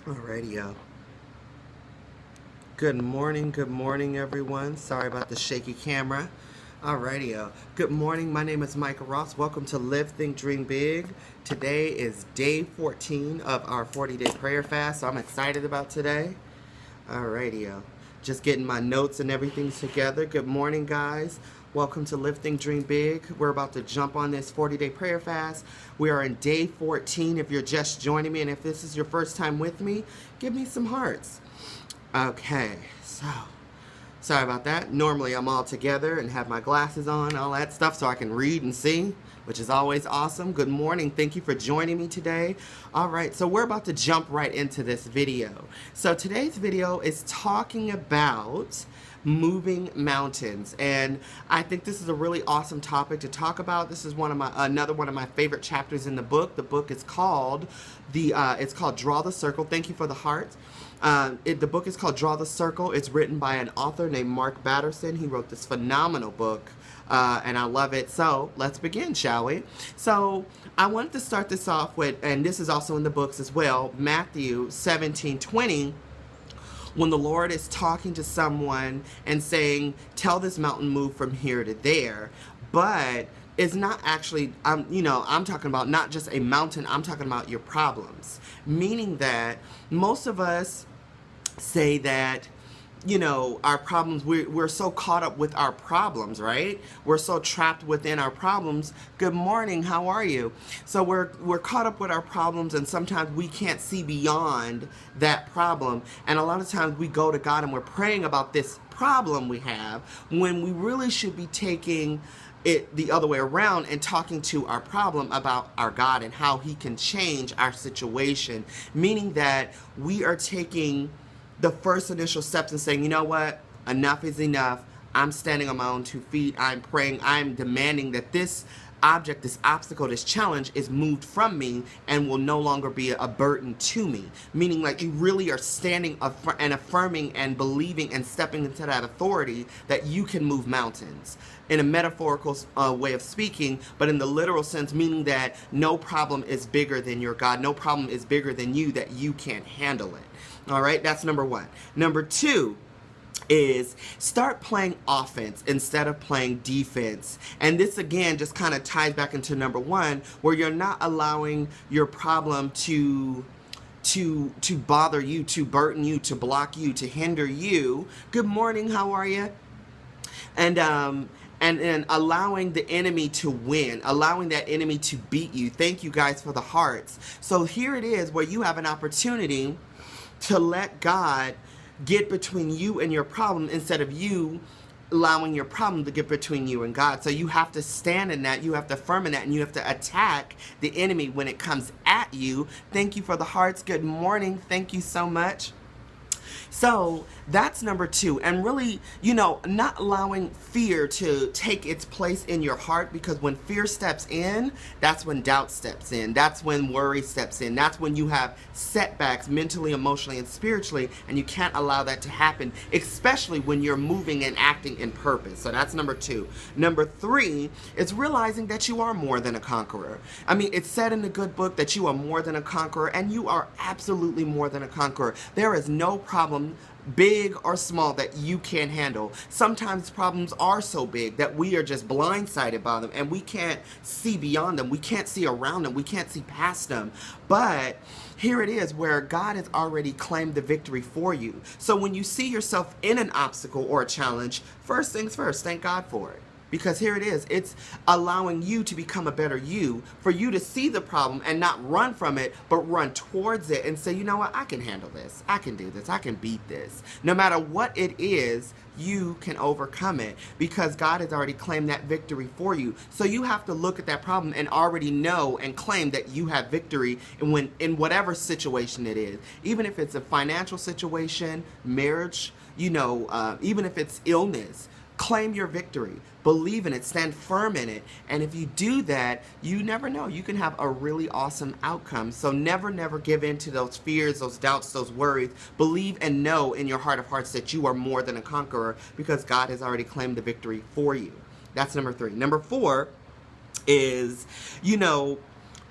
Alrighty. Good morning, everyone. Sorry about the shaky camera. Alrighty. Good morning. My name is Michael Ross. Welcome to Live, Think, Dream Big. Today is day 14 of our 40-day prayer fast, so I'm excited about today. Alrighty. Just getting my notes and everything together. Good morning, guys. Welcome to Live, Think, Dream Big. We're about to jump on this 40-day prayer fast. We are in day 14 if you're just joining me, and if this is your first time with me, give me some hearts. Okay, so sorry about that. Normally I'm all together and have my glasses on, all that stuff, so I can read and see, which is always awesome. Good morning. Thank you for joining me today. All right, so we're about to jump right into this video. So today's video is talking about moving mountains, and I think this is a really awesome topic to talk about. This is another one of my favorite chapters in the book. The book is called Draw the Circle. Thank you for the heart. The book is called Draw the Circle. It's written by an author named Mark Batterson. He wrote this phenomenal book, and I love it. So let's begin, shall we? So I wanted to start this off with, and this is also in the books as well, Matthew 17:20. When the Lord is talking to someone and saying, tell this mountain move from here to there, but it's not actually, I'm talking about not just a mountain, I'm talking about your problems. Meaning that most of us say that, our problems, we're so caught up with our problems, right? We're so trapped within our problems. Good morning, how are you? So we're caught up with our problems, and sometimes we can't see beyond that problem. And a lot of times we go to God and we're praying about this problem we have, when we really should be taking it the other way around and talking to our problem about our God and how He can change our situation. Meaning that we are taking the first initial steps and saying, you know what, enough is enough. I'm standing on my own 2 feet. I'm praying. I'm demanding that this object, this obstacle, this challenge is moved from me and will no longer be a burden to me. Meaning, like, you really are standing and affirming and believing and stepping into that authority that you can move mountains. In a metaphorical way of speaking, but in the literal sense, meaning that no problem is bigger than your God. No problem is bigger than you, that you can't handle it. All right, that's number one. Number two is start playing offense instead of playing defense. And this again just kind of ties back into number one, where you're not allowing your problem to bother you, to burden you, to block you, to hinder you. Good morning, how are you? And allowing the enemy to win, allowing that enemy to beat you. Thank you guys for the hearts. So here it is where you have an opportunity to let God get between you and your problem instead of you allowing your problem to get between you and God. So you have to stand in that, you have to affirm in that, and you have to attack the enemy when it comes at you. Thank you for the hearts. Good morning. Thank you so much. So that's number two. And really, not allowing fear to take its place in your heart, because when fear steps in, that's when doubt steps in. That's when worry steps in. That's when you have setbacks mentally, emotionally, and spiritually, and you can't allow that to happen, especially when you're moving and acting in purpose. So that's number two. Number three is realizing that you are more than a conqueror. I mean, it's said in the good book that you are more than a conqueror, and you are absolutely more than a conqueror. There is no problem, big or small, that you can't handle. Sometimes problems are so big that we are just blindsided by them and we can't see beyond them. We can't see around them. We can't see past them. But here it is where God has already claimed the victory for you. So when you see yourself in an obstacle or a challenge, first things first, thank God for it. Because here it is, it's allowing you to become a better you, for you to see the problem and not run from it, but run towards it and say, you know what, I can handle this, I can do this, I can beat this. No matter what it is, you can overcome it, because God has already claimed that victory for you. So you have to look at that problem and already know and claim that you have victory in whatever situation it is. Even if it's a financial situation, marriage, even if it's illness. Claim your victory. Believe in it. Stand firm in it. And if you do that, you never know. You can have a really awesome outcome. So never give in to those fears, those doubts, those worries. Believe and know in your heart of hearts that you are more than a conqueror, because God has already claimed the victory for you. That's number three. Number four is,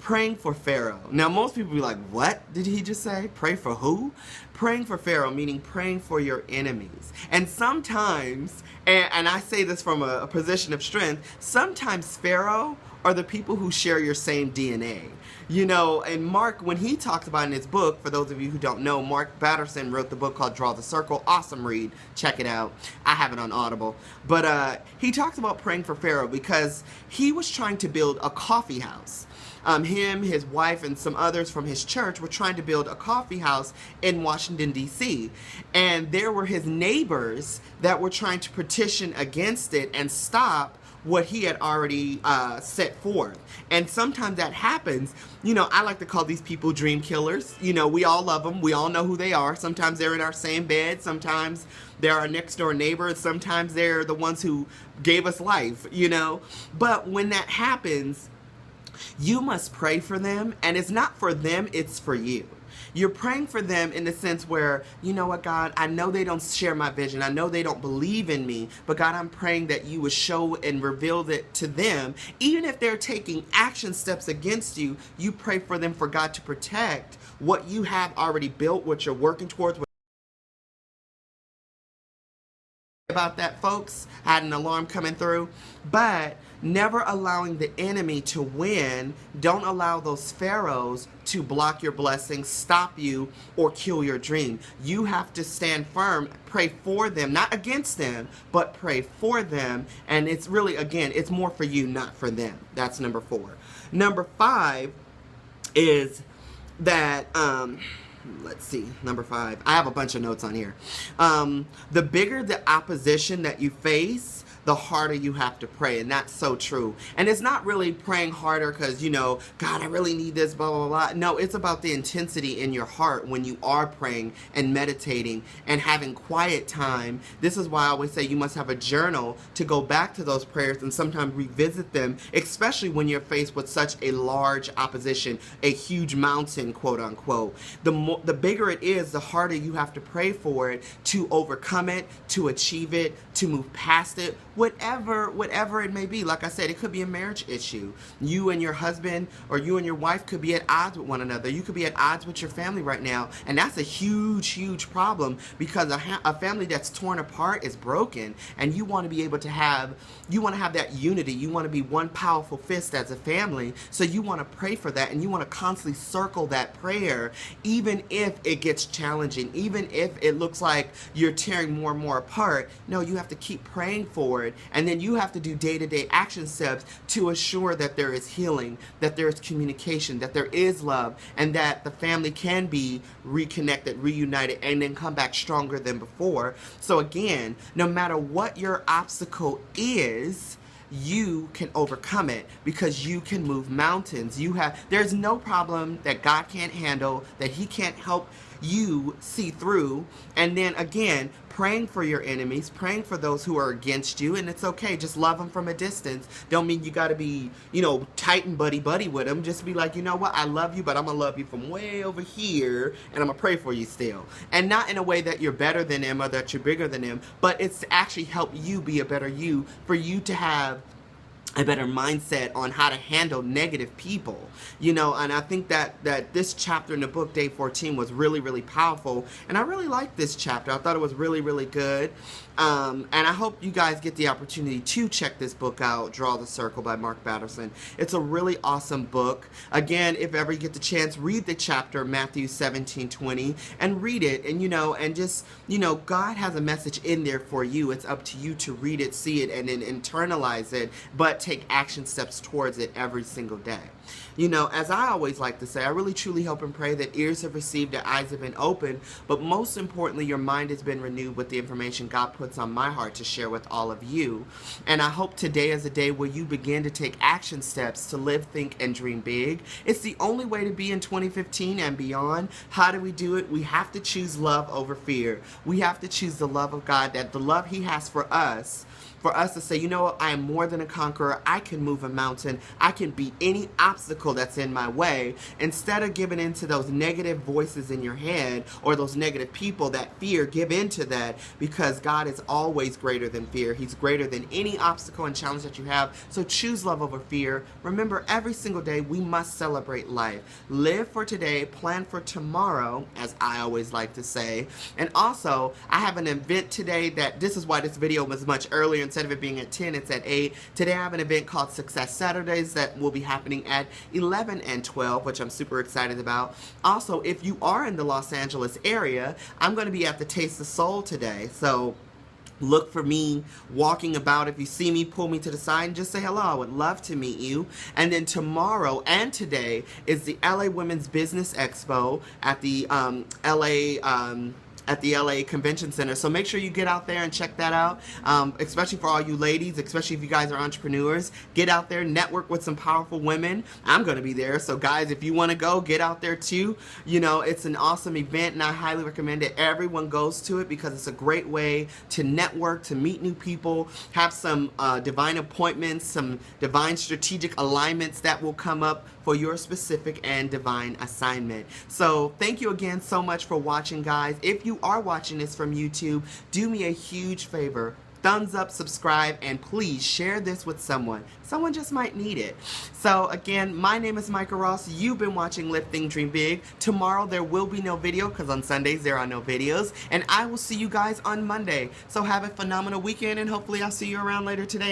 praying for Pharaoh. Now, most people be like, what did he just say? Pray for who? Praying for Pharaoh, meaning praying for your enemies. And sometimes, and I say this from a position of strength, sometimes Pharaoh are the people who share your same DNA. You know, and Mark, when he talks about in his book, for those of you who don't know, Mark Batterson wrote the book called Draw the Circle. Awesome read. Check it out. I have it on Audible. But he talks about praying for Pharaoh because he was trying to build a coffee house. Him, his wife, and some others from his church were trying to build a coffee house in Washington, D.C. And there were his neighbors that were trying to petition against it and stop what he had already set forth. And sometimes that happens. You know, I like to call these people dream killers. You know, we all love them. We all know who they are. Sometimes they're in our same bed. Sometimes they're our next door neighbor. Sometimes they're the ones who gave us life, you know. But when that happens, you must pray for them. And it's not for them, it's for you. You're praying for them in the sense where, you know what, God, I know they don't share my vision. I know they don't believe in me. But God, I'm praying that you would show and reveal it to them. Even if they're taking action steps against you, you pray for them for God to protect what you have already built, what you're working towards. About that, folks. I had an alarm coming through. But never allowing the enemy to win. Don't allow those pharaohs to block your blessings, stop you, or kill your dream. You have to stand firm, pray for them, not against them, but pray for them. And it's really, again, it's more for you, not for them. That's number 4. Number 5 is that, let's see, number 5. I have a bunch of notes on here. The bigger the opposition that you face, the harder you have to pray. And that's so true. And it's not really praying harder because, you know, God, I really need this, blah, blah, blah. No, it's about the intensity in your heart when you are praying and meditating and having quiet time. This is why I always say you must have a journal to go back to those prayers and sometimes revisit them, especially when you're faced with such a large opposition, a huge mountain, quote unquote. The bigger it is, the harder you have to pray for it to overcome it, to achieve it, to move past it, whatever it may be. Like I said, it could be a marriage issue. You and your husband or you and your wife could be at odds with one another. You could be at odds with your family right now, and that's a huge, huge problem because a family that's torn apart is broken, and you want to be able to have, that unity. You want to be one powerful fist as a family, so you want to pray for that, and you want to constantly circle that prayer, even if it gets challenging, even if it looks like you're tearing more and more apart. No, you have to keep praying for it, and then you have to do day-to-day action steps to assure that there is healing, that there is communication, that there is love, and that the family can be reconnected, reunited, and then come back stronger than before. So again, no matter what your obstacle is, you can overcome it because you can move mountains. There's no problem that God can't handle, that he can't help you see through. And then again, praying for your enemies, praying for those who are against you, and it's okay. Just love them from a distance. Don't mean you got to be, tight and buddy with them. Just be like, you know what, I love you, but I'm going to love you from way over here, and I'm going to pray for you still. And not in a way that you're better than them or that you're bigger than them, but it's to actually help you be a better you, for you to have a better mindset on how to handle negative people, and I think that this chapter in the book, Day 14, was really, really powerful, and I really liked this chapter. I thought it was really, really good, and I hope you guys get the opportunity to check this book out, Draw the Circle by Mark Batterson. It's a really awesome book. Again, if ever you get the chance, read the chapter, Matthew 17:20, and read it, and just, God has a message in there for you. It's up to you to read it, see it, and then internalize it, but take action steps towards it every single day. As I always like to say, I really truly hope and pray that ears have received, that eyes have been opened, but most importantly, your mind has been renewed with the information God puts on my heart to share with all of you. And I hope today is a day where you begin to take action steps to live, think, and dream big. It's the only way to be in 2015 and beyond. How do we do it? We have to choose love over fear. We have to choose the love of God, that the love he has for us to say, you know what, I am more than a conqueror. remember I can move a mountain. I can beat any obstacle that's in my way. Instead of giving into those negative voices in your head or those negative people, that fear, give into that, because God is always greater than fear. He's greater than any obstacle and challenge that you have. So choose love over fear. Remember, every single day we must celebrate life. Live for today, plan for tomorrow, as I always like to say. And also, I have an event today that, this is why this video was much earlier. Instead of it being at 10, it's at 8. Today I have an event called Success Saturdays that will be happening at 11 and 12, which I'm super excited about. Also, if you are in the Los Angeles area, I'm going to be at the Taste of Soul today. So look for me walking about. If you see me, pull me to the side and just say hello. I would love to meet you. And then tomorrow and today is the LA Women's Business Expo at the LA Convention Center. So make sure you get out there and check that out, especially for all you ladies, especially if you guys are entrepreneurs. Get out there, network with some powerful women. I'm going to be there. So guys, if you want to go, get out there too. You know, it's an awesome event, and I highly recommend it. Everyone goes to it because it's a great way to network, to meet new people, have some divine appointments, some divine strategic alignments that will come up for your specific and divine assignment. So thank you again so much for watching, guys. If you are watching this from YouTube, do me a huge favor. Thumbs up, subscribe, and please share this with someone. Someone just might need it. So again, my name is Micah Ross. You've been watching Live Think Dream Big. Tomorrow there will be no video because on Sundays there are no videos. And I will see you guys on Monday. So have a phenomenal weekend, and hopefully I'll see you around later today.